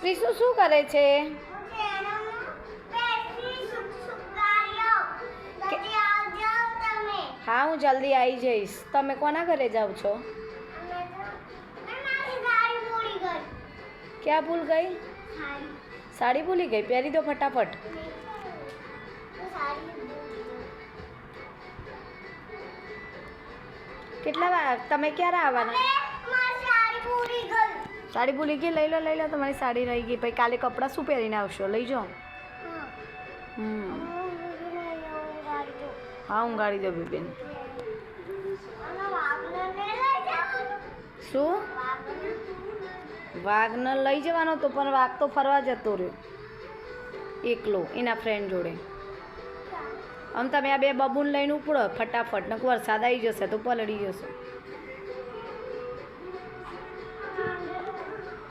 પ્રીસુ શું કરે છે? હા, હું જલ્દી આવી જઈશ. તમે કોના ઘરે જાઓ છો? ક્યાં ભૂલ ગઈ? સાડી ભૂલી ગઈ? પહેરી દો ફટાફટ. તમે ક્યારે આવવાના? સાડી ભૂલી ગઈ? લઈ લો. તમારી સાડી રહી ગઈ. પછી કાલે કપડાં શું પહેરીને આવશો? લઈ જાઓ. હા, ઊંઘાડી દો બેન. શું? વાઘને લઈ જવાનો તો, પણ વાઘ તો ફરવા જતો રહ્યો એકલો એના ફ્રેન્ડ જોડે. આમ તમે આ બે બબૂન લઈને ઉપડો ફટાફટ, નકર વરસાદ આવી જશે તો પલળી જશે.